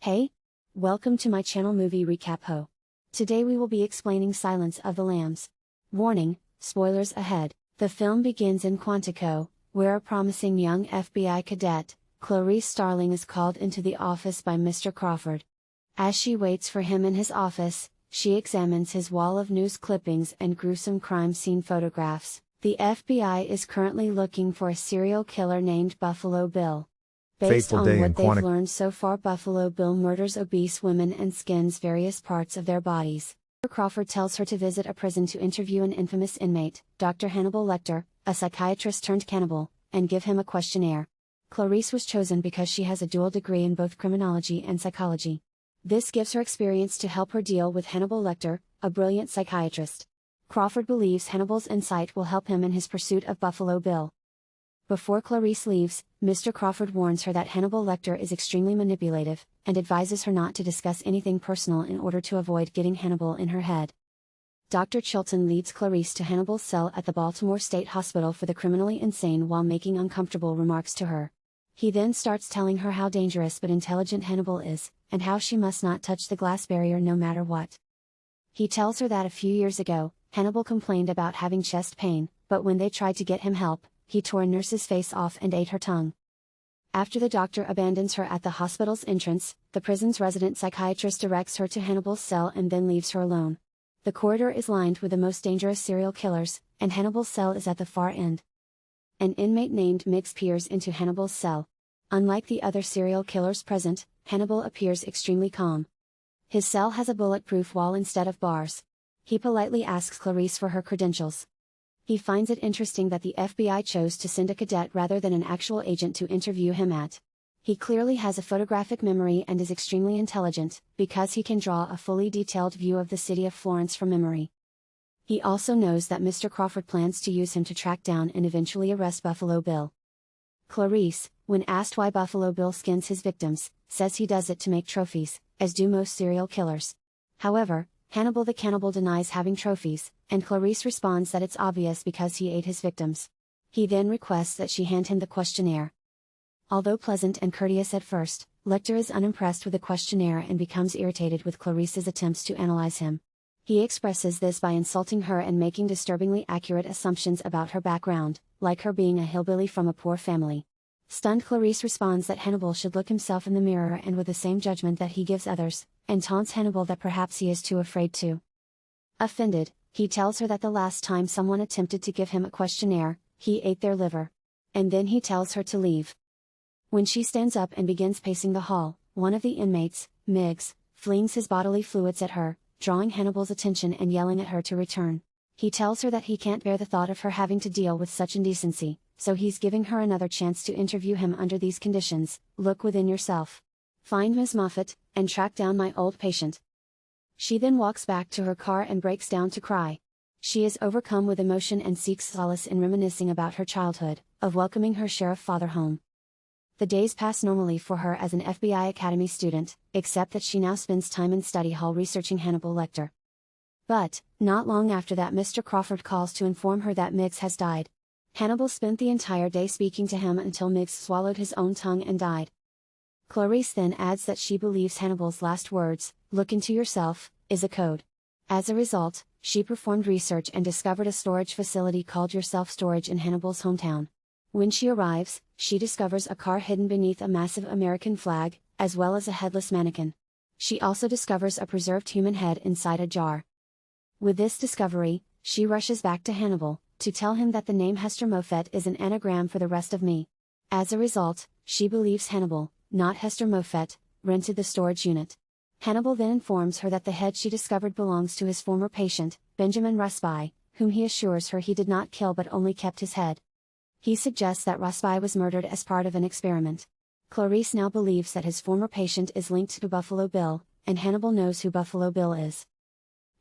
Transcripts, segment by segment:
Hey! Welcome to my channel Movie Recap Ho. Today we will be explaining Silence of the Lambs. Warning, spoilers ahead. The film begins in Quantico, where a promising young FBI cadet, Clarice Starling, is called into the office by Mr. Crawford. As she waits for him in his office, she examines his wall of news clippings and gruesome crime scene photographs. The FBI is currently looking for a serial killer named Buffalo Bill. Based on what they've learned so far, Buffalo Bill murders obese women and skins various parts of their bodies. Crawford tells her to visit a prison to interview an infamous inmate, Dr. Hannibal Lecter, a psychiatrist turned cannibal, and give him a questionnaire. Clarice was chosen because she has a dual degree in both criminology and psychology. This gives her experience to help her deal with Hannibal Lecter, a brilliant psychiatrist. Crawford believes Hannibal's insight will help him in his pursuit of Buffalo Bill. Before Clarice leaves, Mr. Crawford warns her that Hannibal Lecter is extremely manipulative, and advises her not to discuss anything personal in order to avoid getting Hannibal in her head. Dr. Chilton leads Clarice to Hannibal's cell at the Baltimore State Hospital for the criminally insane while making uncomfortable remarks to her. He then starts telling her how dangerous but intelligent Hannibal is, and how she must not touch the glass barrier no matter what. He tells her that a few years ago, Hannibal complained about having chest pain, but when they tried to get him help, he tore a nurse's face off and ate her tongue. After the doctor abandons her at the hospital's entrance, the prison's resident psychiatrist directs her to Hannibal's cell and then leaves her alone. The corridor is lined with the most dangerous serial killers, and Hannibal's cell is at the far end. An inmate named Miggs peers into Hannibal's cell. Unlike the other serial killers present, Hannibal appears extremely calm. His cell has a bulletproof wall instead of bars. He politely asks Clarice for her credentials. He finds it interesting that the FBI chose to send a cadet rather than an actual agent to interview him at. He clearly has a photographic memory and is extremely intelligent, because he can draw a fully detailed view of the city of Florence from memory. He also knows that Mr. Crawford plans to use him to track down and eventually arrest Buffalo Bill. Clarice, when asked why Buffalo Bill skins his victims, says he does it to make trophies, as do most serial killers. However, Hannibal the cannibal denies having trophies, and Clarice responds that it's obvious because he ate his victims. He then requests that she hand him the questionnaire. Although pleasant and courteous at first, Lecter is unimpressed with the questionnaire and becomes irritated with Clarice's attempts to analyze him. He expresses this by insulting her and making disturbingly accurate assumptions about her background, like her being a hillbilly from a poor family. Stunned, Clarice responds that Hannibal should look himself in the mirror and with the same judgment that he gives others, and taunts Hannibal that perhaps he is too afraid to. Offended, he tells her that the last time someone attempted to give him a questionnaire, he ate their liver. And then he tells her to leave. When she stands up and begins pacing the hall, one of the inmates, Miggs, flings his bodily fluids at her, drawing Hannibal's attention and yelling at her to return. He tells her that he can't bear the thought of her having to deal with such indecency, so he's giving her another chance to interview him under these conditions. Look within yourself. Find Ms. Moffat, and track down my old patient. She then walks back to her car and breaks down to cry. She is overcome with emotion and seeks solace in reminiscing about her childhood, of welcoming her sheriff father home. The days pass normally for her as an FBI Academy student, except that she now spends time in study hall researching Hannibal Lecter. But, not long after that, Mr. Crawford calls to inform her that Miggs has died. Hannibal spent the entire day speaking to him until Miggs swallowed his own tongue and died. Clarice then adds that she believes Hannibal's last words, "Look into yourself," is a code. As a result, she performed research and discovered a storage facility called Yourself Storage in Hannibal's hometown. When she arrives, she discovers a car hidden beneath a massive American flag, as well as a headless mannequin. She also discovers a preserved human head inside a jar. With this discovery, she rushes back to Hannibal, to tell him that the name Hester Moffat is an anagram for the rest of me. As a result, she believes Hannibal, not Hester Moffat, rented the storage unit. Hannibal then informs her that the head she discovered belongs to his former patient, Benjamin Rusby, whom he assures her he did not kill but only kept his head. He suggests that Rusby was murdered as part of an experiment. Clarice now believes that his former patient is linked to Buffalo Bill, and Hannibal knows who Buffalo Bill is.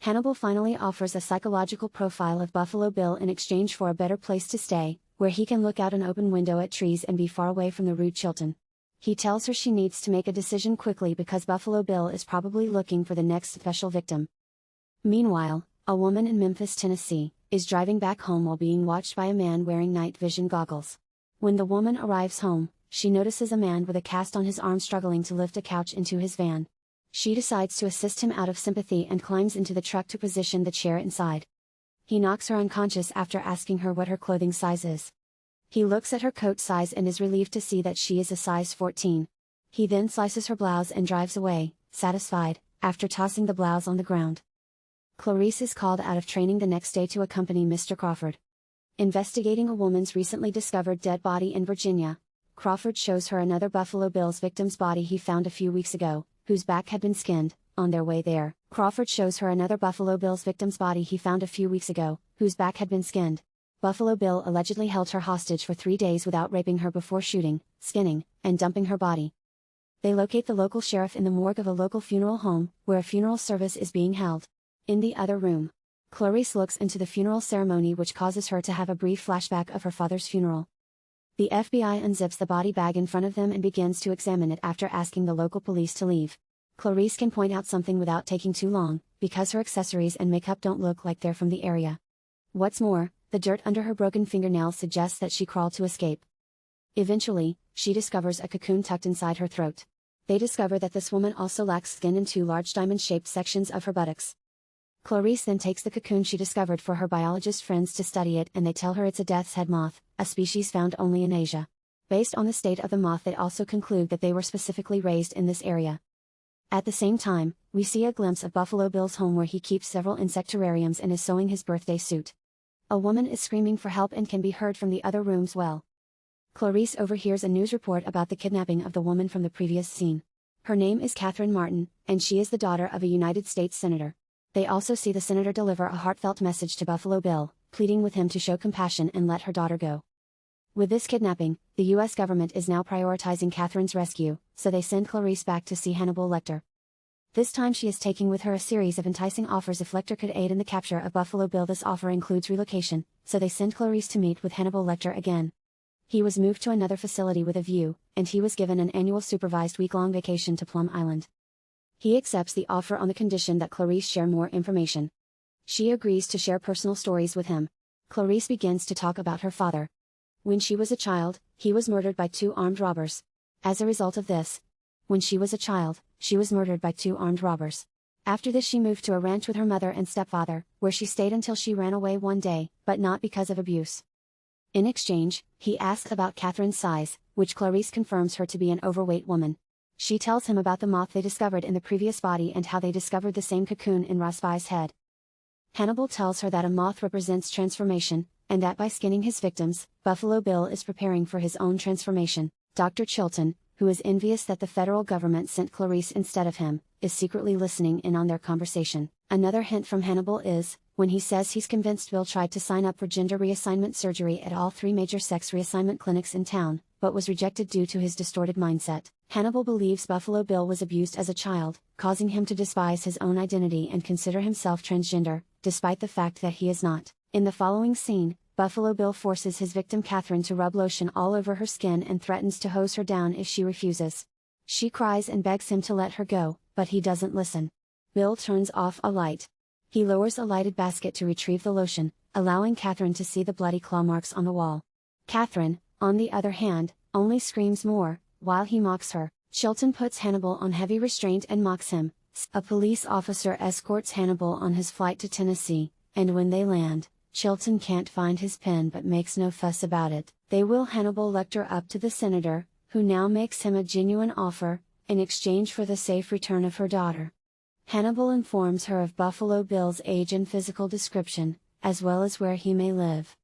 Hannibal finally offers a psychological profile of Buffalo Bill in exchange for a better place to stay, where he can look out an open window at trees and be far away from the rude Chilton. He tells her she needs to make a decision quickly because Buffalo Bill is probably looking for the next special victim. Meanwhile, a woman in Memphis, Tennessee, is driving back home while being watched by a man wearing night vision goggles. When the woman arrives home, she notices a man with a cast on his arm struggling to lift a couch into his van. She decides to assist him out of sympathy and climbs into the truck to position the chair inside. He knocks her unconscious after asking her what her clothing size is. He looks at her coat size and is relieved to see that she is a size 14. He then slices her blouse and drives away, satisfied, after tossing the blouse on the ground. Clarice is called out of training the next day to accompany Mr. Crawford. Investigating a woman's recently discovered dead body in Virginia, Crawford shows her another Buffalo Bill's victim's body he found a few weeks ago, whose back had been skinned. On their way there, Crawford shows her another Buffalo Bill's victim's body he found a few weeks ago, whose back had been skinned. Buffalo Bill allegedly held her hostage for 3 days without raping her before shooting, skinning, and dumping her body. They locate the local sheriff in the morgue of a local funeral home, where a funeral service is being held. In the other room, Clarice looks into the funeral ceremony, which causes her to have a brief flashback of her father's funeral. The FBI unzips the body bag in front of them and begins to examine it after asking the local police to leave. Clarice can point out something without taking too long, because her accessories and makeup don't look like they're from the area. What's more, the dirt under her broken fingernails suggests that she crawled to escape. Eventually, she discovers a cocoon tucked inside her throat. They discover that this woman also lacks skin in 2 large diamond-shaped sections of her buttocks. Clarice then takes the cocoon she discovered for her biologist friends to study it, and they tell her it's a death's head moth, a species found only in Asia. Based on the state of the moth, they also conclude that they were specifically raised in this area. At the same time, we see a glimpse of Buffalo Bill's home, where he keeps several insect terrariums and is sewing his birthday suit. A woman is screaming for help and can be heard from the other rooms well. Clarice overhears a news report about the kidnapping of the woman from the previous scene. Her name is Catherine Martin, and she is the daughter of a United States Senator. They also see the senator deliver a heartfelt message to Buffalo Bill, pleading with him to show compassion and let her daughter go. With this kidnapping, the U.S. government is now prioritizing Catherine's rescue, so they send Clarice back to see Hannibal Lecter. This time she is taking with her a series of enticing offers if Lecter could aid in the capture of Buffalo Bill. This offer includes relocation, so they send Clarice to meet with Hannibal Lecter again. He was moved to another facility with a view, and he was given an annual supervised week-long vacation to Plum Island. He accepts the offer on the condition that Clarice share more information. She agrees to share personal stories with him. Clarice begins to talk about her father. When she was a child, he was murdered by 2 armed robbers. As a result of this, when she was a child, she was murdered by 2 armed robbers. After this, she moved to a ranch with her mother and stepfather, where she stayed until she ran away one day, but not because of abuse. In exchange, he asks about Catherine's size, which Clarice confirms her to be an overweight woman. She tells him about the moth they discovered in the previous body and how they discovered the same cocoon in Rasvai's head. Hannibal tells her that a moth represents transformation, and that by skinning his victims, Buffalo Bill is preparing for his own transformation. Dr. Chilton, who is envious that the federal government sent Clarice instead of him, is secretly listening in on their conversation. Another hint from Hannibal is, when he says he's convinced Bill tried to sign up for gender reassignment surgery at all 3 major sex reassignment clinics in town, but was rejected due to his distorted mindset. Hannibal believes Buffalo Bill was abused as a child, causing him to despise his own identity and consider himself transgender, despite the fact that he is not. In the following scene, Buffalo Bill forces his victim Catherine to rub lotion all over her skin and threatens to hose her down if she refuses. She cries and begs him to let her go, but he doesn't listen. Bill turns off a light. He lowers a lighted basket to retrieve the lotion, allowing Catherine to see the bloody claw marks on the wall. Catherine, on the other hand, only screams more, while he mocks her. Chilton puts Hannibal on heavy restraint and mocks him. A police officer escorts Hannibal on his flight to Tennessee, and when they land, Chilton can't find his pen but makes no fuss about it. They will Hannibal Lecter up to the senator, who now makes him a genuine offer, in exchange for the safe return of her daughter. Hannibal informs her of Buffalo Bill's age and physical description, as well as where he may live.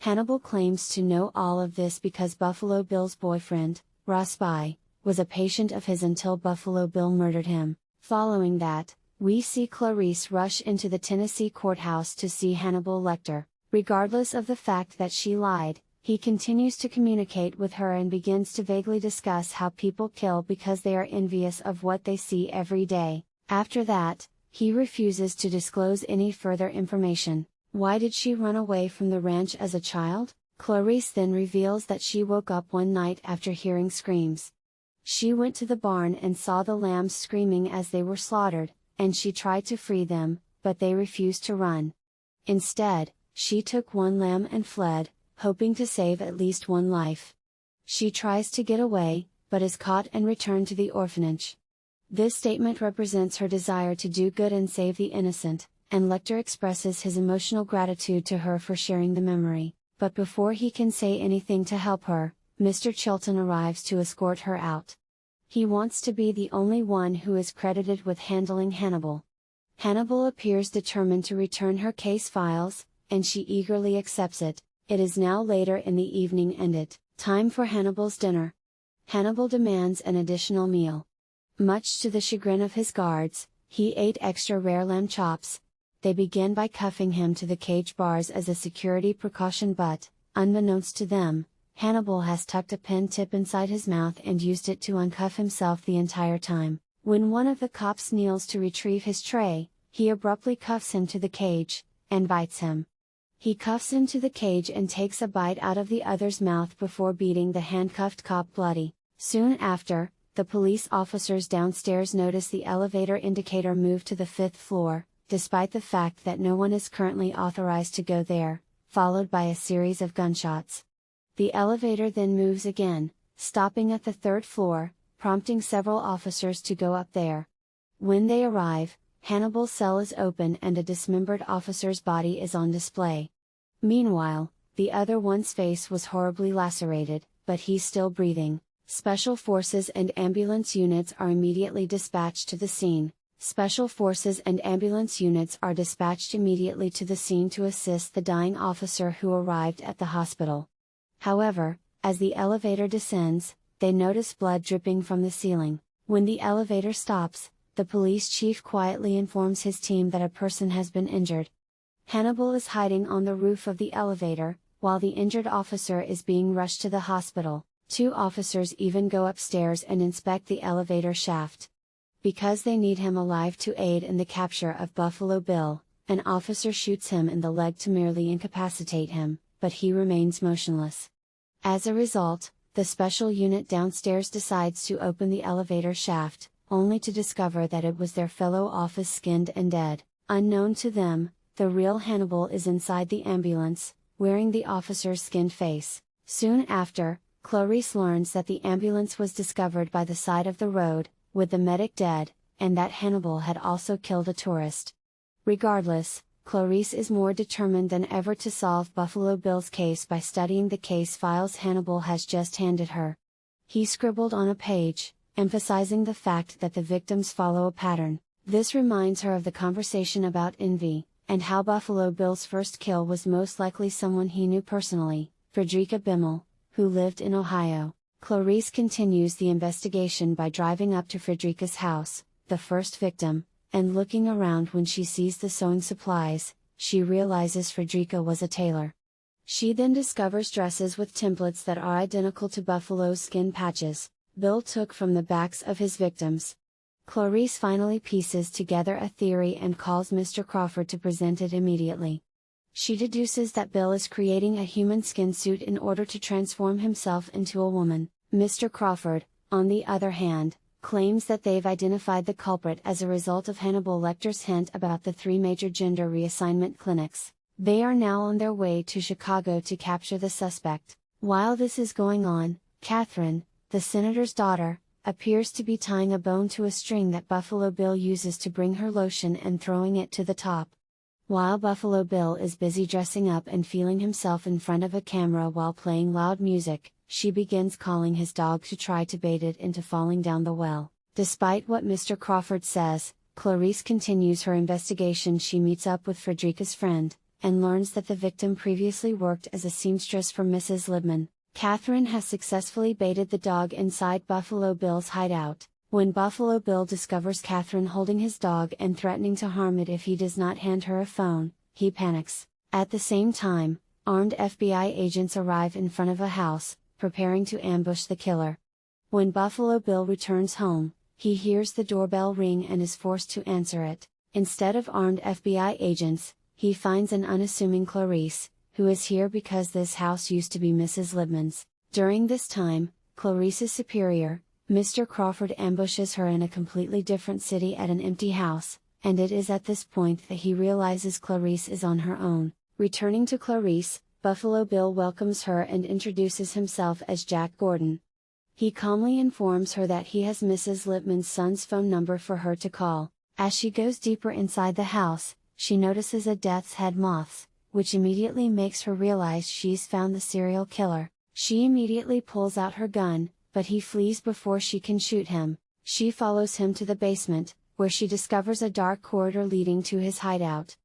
Hannibal claims to know all of this because Buffalo Bill's boyfriend, Raspai, was a patient of his until Buffalo Bill murdered him. Following that, we see Clarice rush into the Tennessee courthouse to see Hannibal Lecter. Regardless of the fact that she lied, he continues to communicate with her and begins to vaguely discuss how people kill because they are envious of what they see every day. After that, he refuses to disclose any further information. Why did she run away from the ranch as a child? Clarice then reveals that she woke up one night after hearing screams. She went to the barn and saw the lambs screaming as they were slaughtered, and she tried to free them, but they refused to run. Instead, she took one lamb and fled, hoping to save at least one life. She tries to get away, but is caught and returned to the orphanage. This statement represents her desire to do good and save the innocent, and Lecter expresses his emotional gratitude to her for sharing the memory, but before he can say anything to help her, Mr. Chilton arrives to escort her out. He wants to be the only one who is credited with handling Hannibal. Hannibal appears determined to return her case files, and she eagerly accepts it. It is now later in the evening and time for Hannibal's dinner. Hannibal demands an additional meal. Much to the chagrin of his guards, he ate extra rare lamb chops. They begin by cuffing him to the cage bars as a security precaution, but, unbeknownst to them, Hannibal has tucked a pen tip inside his mouth and used it to uncuff himself the entire time. When one of the cops kneels to retrieve his tray, he abruptly cuffs him to the cage, and bites him. He cuffs him to the cage and takes a bite out of the other's mouth before beating the handcuffed cop bloody. Soon after, the police officers downstairs notice the elevator indicator move to the 5th floor, despite the fact that no one is currently authorized to go there, followed by a series of gunshots. The elevator then moves again, stopping at the 3rd floor, prompting several officers to go up there. When they arrive, Hannibal's cell is open and a dismembered officer's body is on display. Meanwhile, the other one's face was horribly lacerated, but he's still breathing. Special forces and ambulance units are immediately dispatched to the scene. Special forces and ambulance units are dispatched immediately to the scene to assist the dying officer who arrived at the hospital. However, as the elevator descends, they notice blood dripping from the ceiling. When the elevator stops, the police chief quietly informs his team that a person has been injured. Hannibal is hiding on the roof of the elevator, while the injured officer is being rushed to the hospital. 2 officers even go upstairs and inspect the elevator shaft. Because they need him alive to aid in the capture of Buffalo Bill, an officer shoots him in the leg to merely incapacitate him, but he remains motionless. As a result, the special unit downstairs decides to open the elevator shaft, only to discover that it was their fellow officer skinned and dead. Unknown to them, the real Hannibal is inside the ambulance, wearing the officer's skinned face. Soon after, Clarice learns that the ambulance was discovered by the side of the road, with the medic dead, and that Hannibal had also killed a tourist. Regardless, Clarice is more determined than ever to solve Buffalo Bill's case by studying the case files Hannibal has just handed her. He scribbled on a page, emphasizing the fact that the victims follow a pattern. This reminds her of the conversation about envy, and how Buffalo Bill's first kill was most likely someone he knew personally, Frederica Bimmel, who lived in Ohio. Clarice continues the investigation by driving up to Frederica's house, the first victim, and looking around. When she sees the sewing supplies, she realizes Frederica was a tailor. She then discovers dresses with templates that are identical to Buffalo's skin patches Bill took from the backs of his victims. Clarice finally pieces together a theory and calls Mr. Crawford to present it immediately. She deduces that Bill is creating a human skin suit in order to transform himself into a woman. Mr. Crawford, on the other hand, claims that they've identified the culprit as a result of Hannibal Lecter's hint about the 3 major gender reassignment clinics. They are now on their way to Chicago to capture the suspect. While this is going on, Catherine, the senator's daughter, appears to be tying a bone to a string that Buffalo Bill uses to bring her lotion and throwing it to the top. While Buffalo Bill is busy dressing up and feeling himself in front of a camera while playing loud music, she begins calling his dog to try to bait it into falling down the well. Despite what Mr. Crawford says, Clarice continues her investigation. She meets up with Frederica's friend, and learns that the victim previously worked as a seamstress for Mrs. Libman. Catherine has successfully baited the dog inside Buffalo Bill's hideout. When Buffalo Bill discovers Catherine holding his dog and threatening to harm it if he does not hand her a phone, he panics. At the same time, armed FBI agents arrive in front of a house, preparing to ambush the killer. When Buffalo Bill returns home, he hears the doorbell ring and is forced to answer it. Instead of armed FBI agents, he finds an unassuming Clarice, who is here because this house used to be Mrs. Libman's. During this time, Clarice's superior, Mr. Crawford, ambushes her in a completely different city at an empty house, and it is at this point that he realizes Clarice is on her own. Returning to Clarice, Buffalo Bill welcomes her and introduces himself as Jack Gordon. He calmly informs her that he has Mrs. Lipman's son's phone number for her to call. As she goes deeper inside the house, she notices a death's head moths, which immediately makes her realize she's found the serial killer. She immediately pulls out her gun, but he flees before she can shoot him. She follows him to the basement, where she discovers a dark corridor leading to his hideout.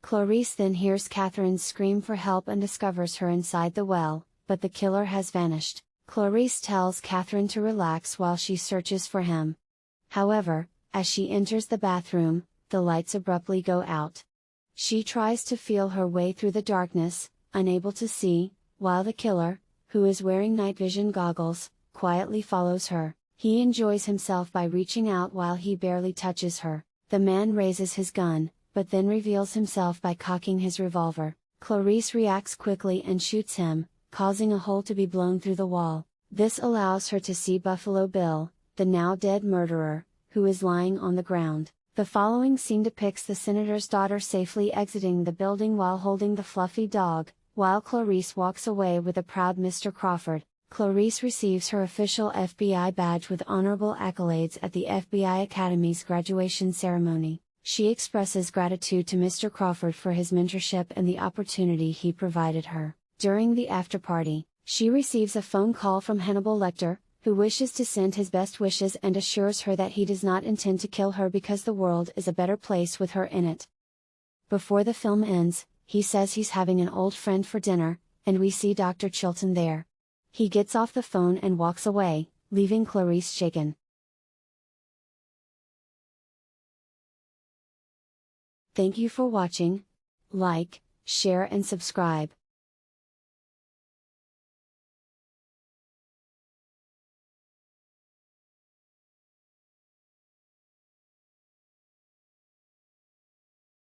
Clarice then hears Catherine's scream for help and discovers her inside the well, but the killer has vanished. Clarice tells Catherine to relax while she searches for him. However, as she enters the bathroom, the lights abruptly go out. She tries to feel her way through the darkness, unable to see, while the killer, who is wearing night vision goggles, quietly follows her. He enjoys himself by reaching out while he barely touches her. The man raises his gun, but then reveals himself by cocking his revolver. Clarice reacts quickly and shoots him, causing a hole to be blown through the wall. This allows her to see Buffalo Bill, the now dead murderer, who is lying on the ground. The following scene depicts the senator's daughter safely exiting the building while holding the fluffy dog, while Clarice walks away with a proud Mr. Crawford. Clarice receives her official FBI badge with honorable accolades at the FBI Academy's graduation ceremony. She expresses gratitude to Mr. Crawford for his mentorship and the opportunity he provided her. During the after-party, she receives a phone call from Hannibal Lecter, who wishes to send his best wishes and assures her that he does not intend to kill her because the world is a better place with her in it. Before the film ends, he says he's having an old friend for dinner, and we see Dr. Chilton there. He gets off the phone and walks away, leaving Clarice shaken. Thank you for watching. Like, share and subscribe.